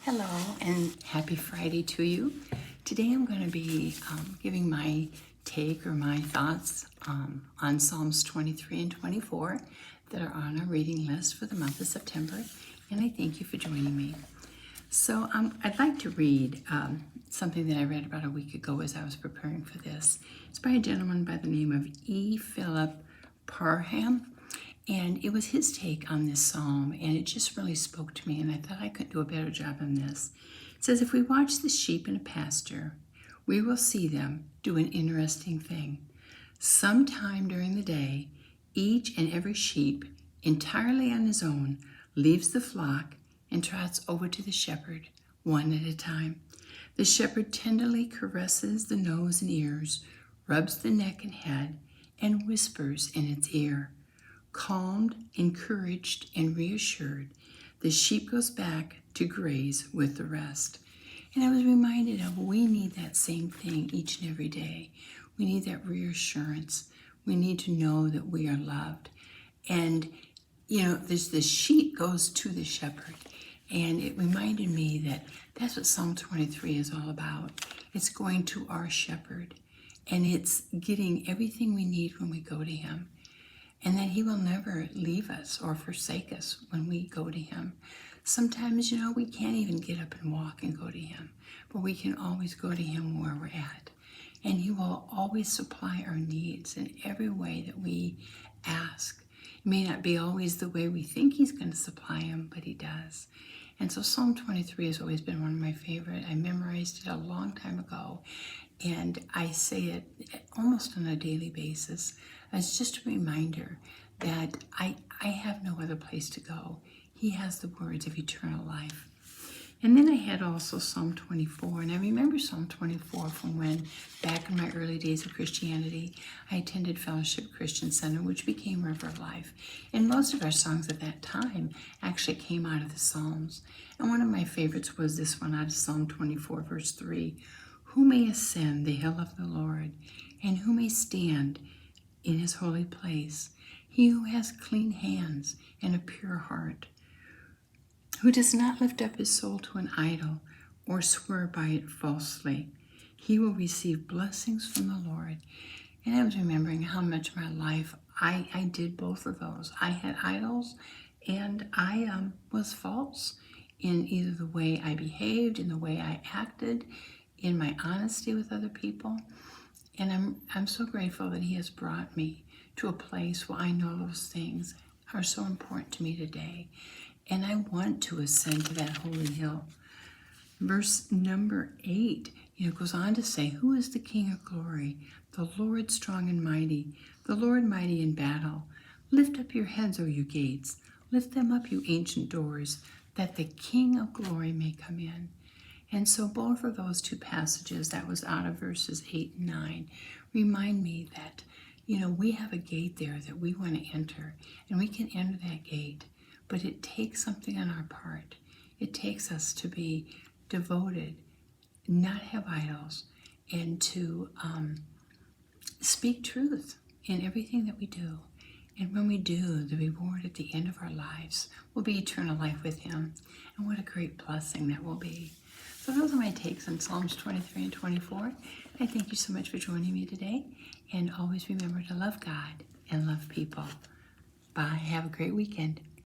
Hello and happy Friday to you. Today I'm going to be giving my take or my thoughts on Psalms 23 and 24 that are on our reading list for the month of September, and I thank you for joining me. So I'd like to read something that I read about a week ago as I was preparing for this. It's by a gentleman by the name of E. Philip Parham. And it was his take on this psalm, and it just really spoke to me, and I thought I could do a better job on this. It says, if we watch the sheep in a pasture, we will see them do an interesting thing. Sometime during the day, each and every sheep, entirely on his own, leaves the flock and trots over to the shepherd, one at a time. The shepherd tenderly caresses the nose and ears, rubs the neck and head, and whispers in its ear. Calmed, encouraged, and reassured, the sheep goes back to graze with the rest. And I was reminded of we need that same thing each and every day. We need that reassurance. We need to know that we are loved. And, the sheep goes to the shepherd. And it reminded me that that's what Psalm 23 is all about. It's going to our shepherd. And it's getting everything we need when we go to him. And that he will never leave us or forsake us when we go to him. Sometimes, we can't even get up and walk and go to him, but we can always go to him where we're at. And he will always supply our needs in every way that we ask. It may not be always the way we think he's going to supply them, but he does. And so Psalm 23 has always been one of my favorite. I memorized it a long time ago, and I say it almost on a daily basis as just a reminder that I have no other place to go. He has the words of eternal life. And then I had also Psalm 24, and I remember Psalm 24 from when, back in my early days of Christianity, I attended Fellowship Christian Center, which became River of Life. And most of our songs at that time actually came out of the Psalms. And one of my favorites was this one out of Psalm 24, verse 3. Who may ascend the hill of the Lord, and who may stand in his holy place? He who has clean hands and a pure heart, who does not lift up his soul to an idol or swear by it falsely. He will receive blessings from the Lord. And I was remembering how much my life, I did both of those. I had idols, and I was false in either the way I behaved, in the way I acted, in my honesty with other people. And I'm so grateful that he has brought me to a place where I know those things are so important to me today. And I want to ascend to that holy hill. Verse number 8, goes on to say, who is the King of glory? The Lord strong and mighty, the Lord mighty in battle. Lift up your heads, O you gates. Lift them up, you ancient doors, that the King of glory may come in. And so both of those two passages, that was out of verses 8 and 9, remind me that, we have a gate there that we want to enter, and we can enter that gate, but it takes something on our part. It takes us to be devoted, not have idols, and to speak truth in everything that we do. And when we do, the reward at the end of our lives will be eternal life with him. And what a great blessing that will be. So those are my takes on Psalms 23 and 24. I thank you so much for joining me today. And always remember to love God and love people. Bye. Have a great weekend.